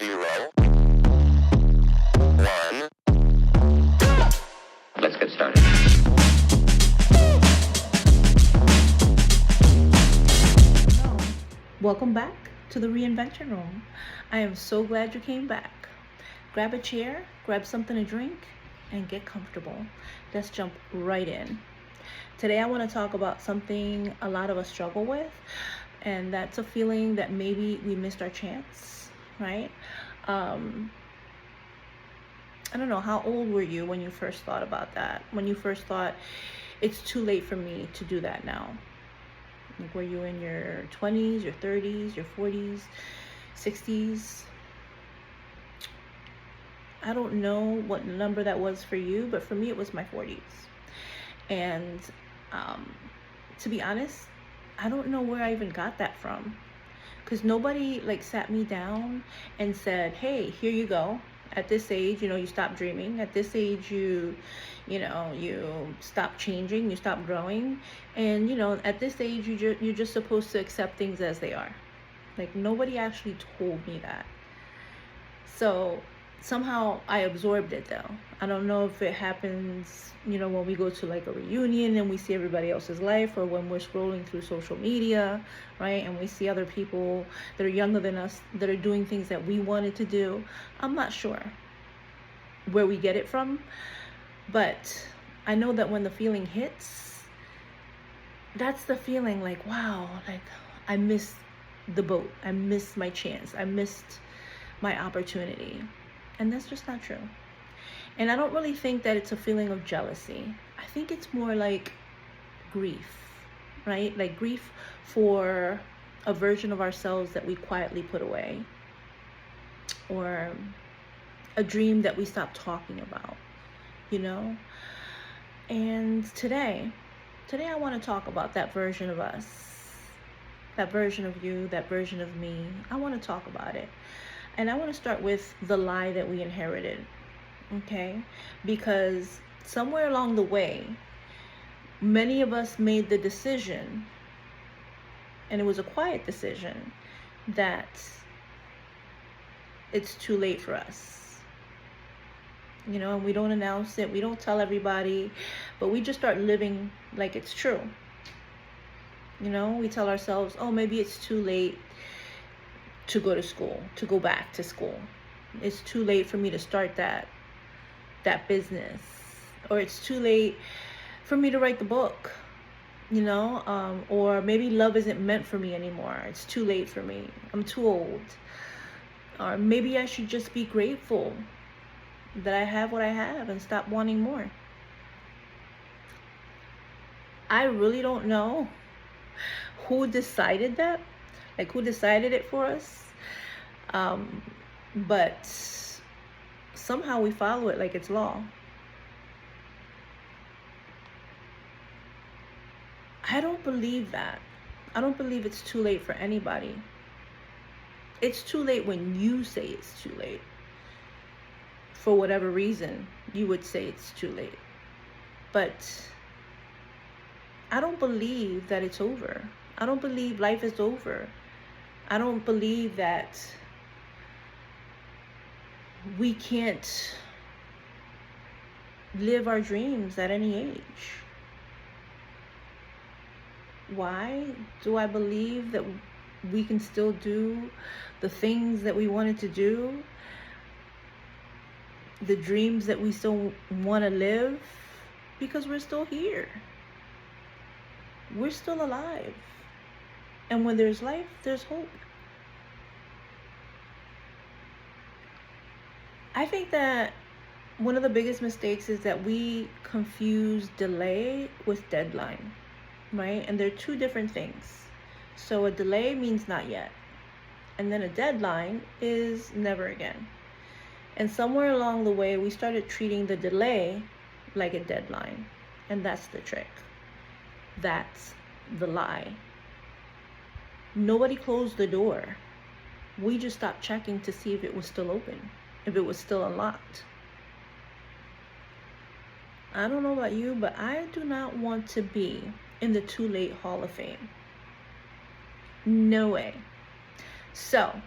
0, 1. Let's get started. Hello. Welcome back to the Reinvention Room. I am so glad you came back. Grab a chair, grab something to drink, and get comfortable. Let's jump right in. Today I want to talk about something a lot of us struggle with, and that's a feeling that maybe we missed our chance, right? I don't know, how old were you when you first thought about that? When you first thought, it's too late for me to do that now? Like, were you in your 20s, your 30s, your 40s, 60s? I don't know what number that was for you, but for me, it was my 40s. And to be honest, I don't know where I even got that from. Because nobody sat me down and said, hey, here you go. At this age, you stop dreaming. At this age, you stop changing, you stop growing. And, at this age, you're just supposed to accept things as they are. Like, nobody actually told me that. So somehow I absorbed it, though. I don't know if it happens, when we go to a reunion and we see everybody else's life, or when we're scrolling through social media, right? And we see other people that are younger than us that are doing things that we wanted to do. I'm not sure where we get it from, but I know that when the feeling hits, that's the feeling wow, I missed the boat. I missed my chance. I missed my opportunity. And that's just not true. And I don't really think that it's a feeling of jealousy. I think it's more like grief, right? Like grief for a version of ourselves that we quietly put away, or a dream that we stopped talking about, And today I want to talk about that version of us, that version of you, that version of me. I want to talk about it. And I want to start with the lie that we inherited, okay? Because somewhere along the way, many of us made the decision, and it was a quiet decision, that it's too late for us. And we don't announce it, we don't tell everybody, but we just start living like it's true. We tell ourselves, oh, maybe it's too late to go to school, to go back to school. It's too late for me to start that business, or it's too late for me to write the book, or maybe love isn't meant for me anymore. It's too late for me. I'm too old. Or maybe I should just be grateful that I have what I have and stop wanting more. I really don't know who decided that, who decided it for us. But somehow we follow it like it's law. I don't believe that. I don't believe it's too late for anybody. It's too late when you say it's too late. For whatever reason, you would say it's too late. But I don't believe that it's over. I don't believe life is over. I don't believe that we can't live our dreams at any age. Why do I believe that we can still do the things that we wanted to do, the dreams that we still want to live? Because we're still here. We're still alive. And when there's life, there's hope. I think that one of the biggest mistakes is that we confuse delay with deadline, right? And they're two different things. So a delay means not yet. And then a deadline is never again. And somewhere along the way, we started treating the delay like a deadline. And that's the trick. That's the lie. Nobody closed the door. We just stopped checking to see if it was still open, if it was still unlocked. I don't know about you, but I do not want to be in the too late Hall of Fame. No way. So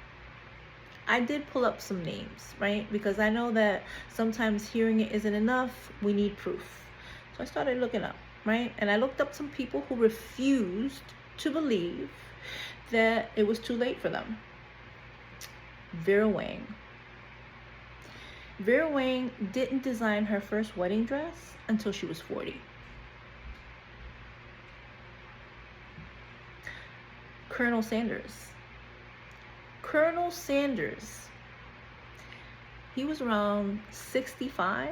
I did pull up some names, right? Because I know that sometimes hearing it isn't enough. We need proof. So I started looking up, right? And I looked up some people who refused to believe that it was too late for them. Vera Wang. Vera Wang didn't design her first wedding dress until she was 40. Colonel Sanders. Colonel Sanders, he was around 65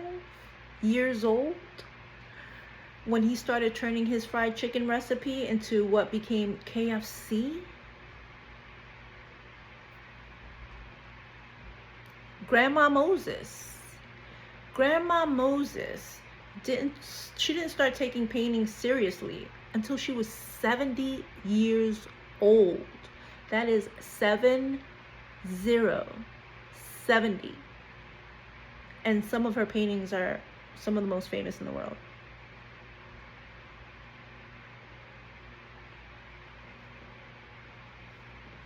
years old when he started turning his fried chicken recipe into what became KFC. Grandma Moses. Grandma Moses didn't start taking painting seriously until she was 70 years old. That is 70. And some of her paintings are some of the most famous in the world.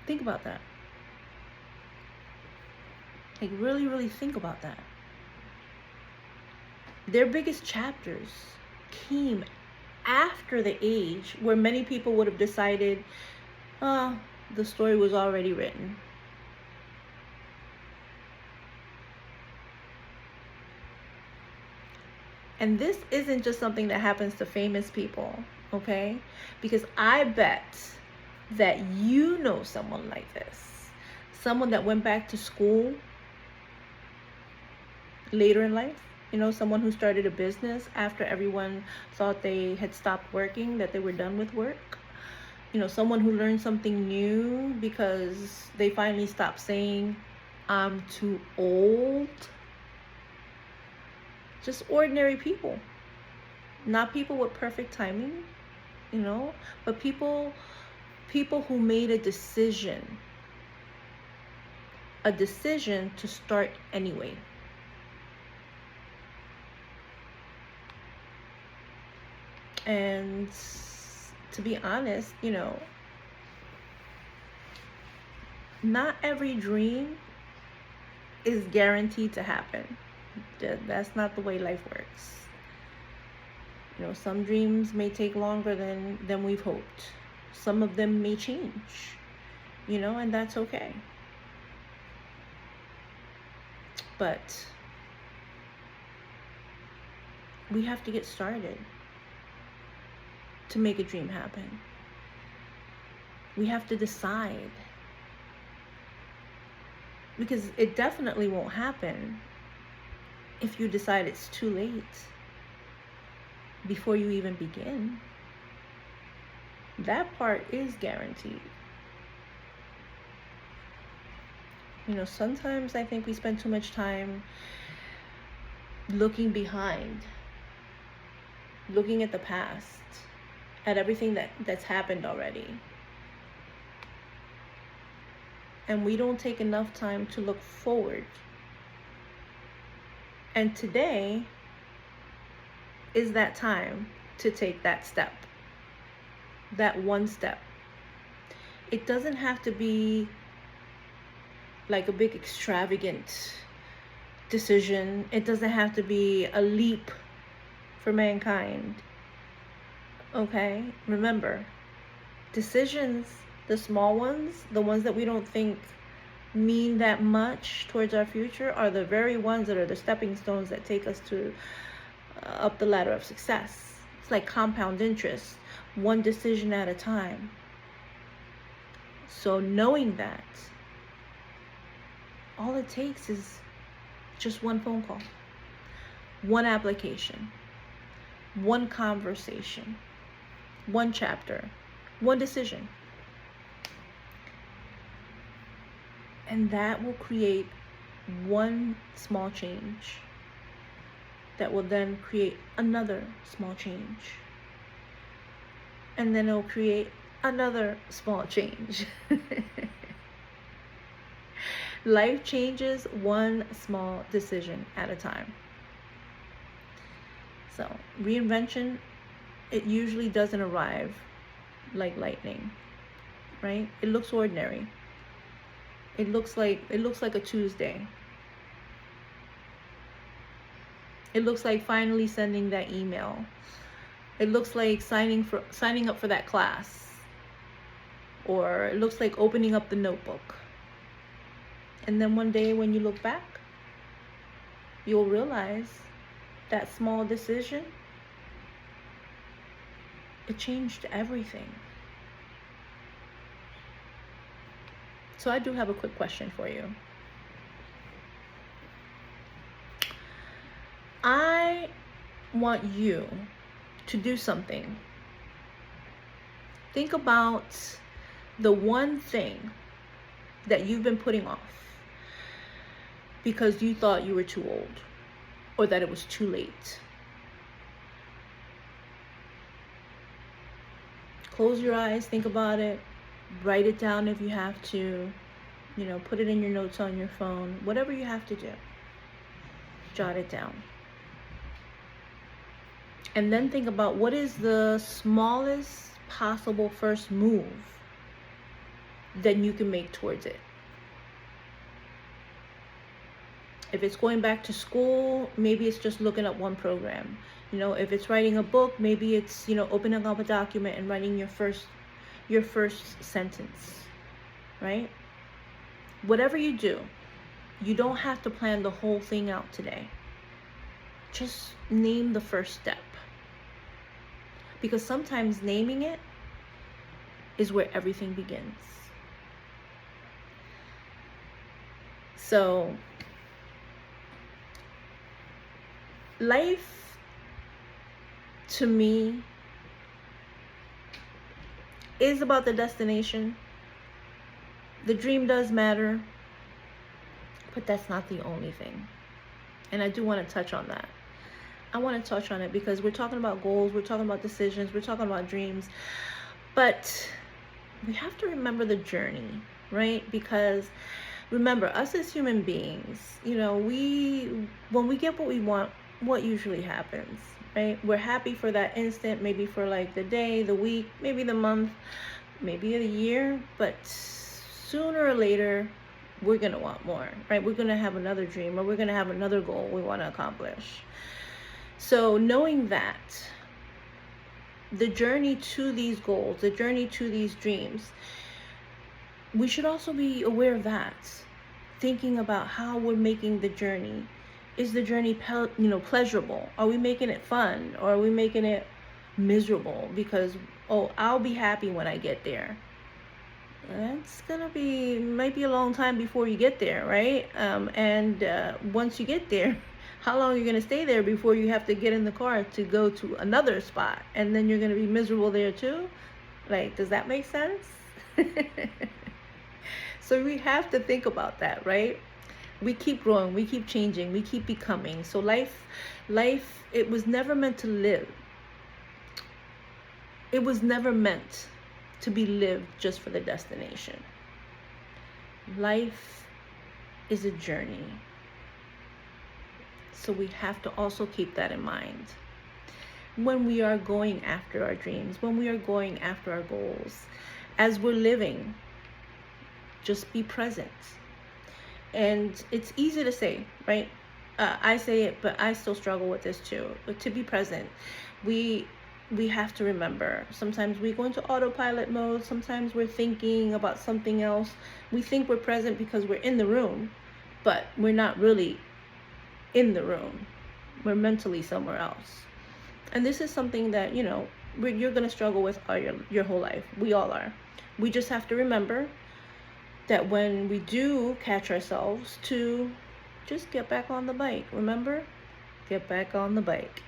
Think about that. Like, really, really think about that. Their biggest chapters came after the age where many people would have decided, the story was already written. And this isn't just something that happens to famous people, okay? Because I bet that you know someone like this. Someone that went back to school later in life. You know, someone who started a business after everyone thought they had stopped working, that they were done with work. You know, someone who learned something new because they finally stopped saying, I'm too old. Just ordinary people. Not people with perfect timing, you know, but people who made a decision to start anyway. And to be honest, you know, not every dream is guaranteed to happen. That's not the way life works. You know, some dreams may take longer than we've hoped. Some of them may change, you know, and that's okay. But we have to get started to make a dream happen. We have to decide. Because it definitely won't happen if you decide it's too late before you even begin. That part is guaranteed. You know, sometimes I think we spend too much time looking behind, looking at the past, at everything that's happened already. And we don't take enough time to look forward. And today is that time to take that step, that one step. It doesn't have to be like a big extravagant decision. It doesn't have to be a leap for mankind. Okay? Remember, decisions, the small ones, the ones that we don't think mean that much towards our future, are the very ones that are the stepping stones that take us to up the ladder of success. It's like compound interest, one decision at a time. So knowing that, all it takes is just one phone call, one application, one conversation, one chapter, one decision. And that will create one small change that will then create another small change. And then it'll create another small change. Life changes one small decision at a time. So reinvention, it usually doesn't arrive like lightning, right? It looks ordinary. It looks like a Tuesday. It looks like finally sending that email. It looks like signing up for that class. Or it looks like opening up the notebook. And then one day when you look back, you'll realize that small decision, it changed everything. So I do have a quick question for you. I want you to do something. Think about the one thing that you've been putting off because you thought you were too old or that it was too late. Close your eyes, think about it, write it down if you have to, put it in your notes on your phone, whatever you have to do, jot it down. And then think about what is the smallest possible first move that you can make towards it. If it's going back to school, maybe it's just looking up one program. If it's writing a book, maybe it's, opening up a document and writing your first sentence, right? Whatever you do, you don't have to plan the whole thing out today. Just name the first step. Because sometimes naming it is where everything begins. So, life, to me, is about the destination. The dream does matter, but that's not the only thing. And I do want to touch on that. I want to touch on it because we're talking about goals, we're talking about decisions, we're talking about dreams, but we have to remember the journey, right? Because remember, us as human beings, when we get what we want, what usually happens, right? We're happy for that instant, maybe for like the day, the week, maybe the month, maybe the year, but sooner or later, we're going to want more, right? We're going to have another dream, or we're going to have another goal we want to accomplish. So knowing that, the journey to these goals, the journey to these dreams, we should also be aware of that. Thinking about how we're making the journey. Is the journey, pleasurable? Are we making it fun? Or are we making it miserable? Because, I'll be happy when I get there. That's might be a long time before you get there, right? And once you get there, how long are you going to stay there before you have to get in the car to go to another spot? And then you're going to be miserable there too? Like, does that make sense? So we have to think about that, right? We keep growing, we keep changing, we keep becoming. So life, it was never meant to live. It was never meant to be lived just for the destination. Life is a journey. So we have to also keep that in mind when we are going after our dreams, when we are going after our goals. As we're living, just be present. And it's easy to say, right? I say it, but I still struggle with this too. But to be present, we have to remember. Sometimes we go into autopilot mode. Sometimes we're thinking about something else. We think we're present because we're in the room, but we're not really in the room. We're mentally somewhere else. And this is something that, you're going to struggle with your whole life. We all are. We just have to remember that when we do catch ourselves, to just get back on the bike. Remember? Get back on the bike.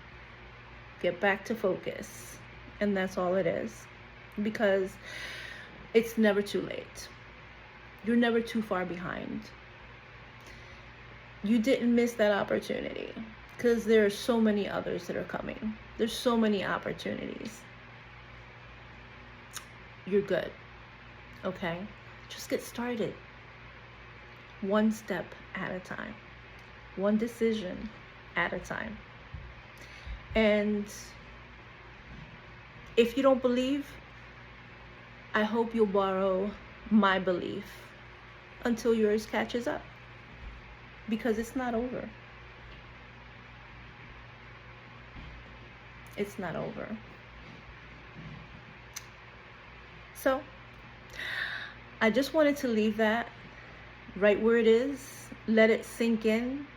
Get back to focus. And that's all it is. Because it's never too late. You're never too far behind. You didn't miss that opportunity, because there are so many others that are coming. There's so many opportunities. You're good. Okay? Just get started. One step at a time. One decision at a time. And if you don't believe, I hope you'll borrow my belief until yours catches up, because it's not over. It's not over. So I just wanted to leave that right where it is, let it sink in.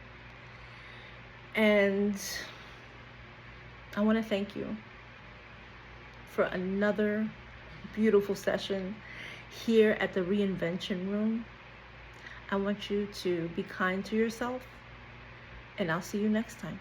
And I want to thank you for another beautiful session here at the Reinvention Room. I want you to be kind to yourself, and I'll see you next time.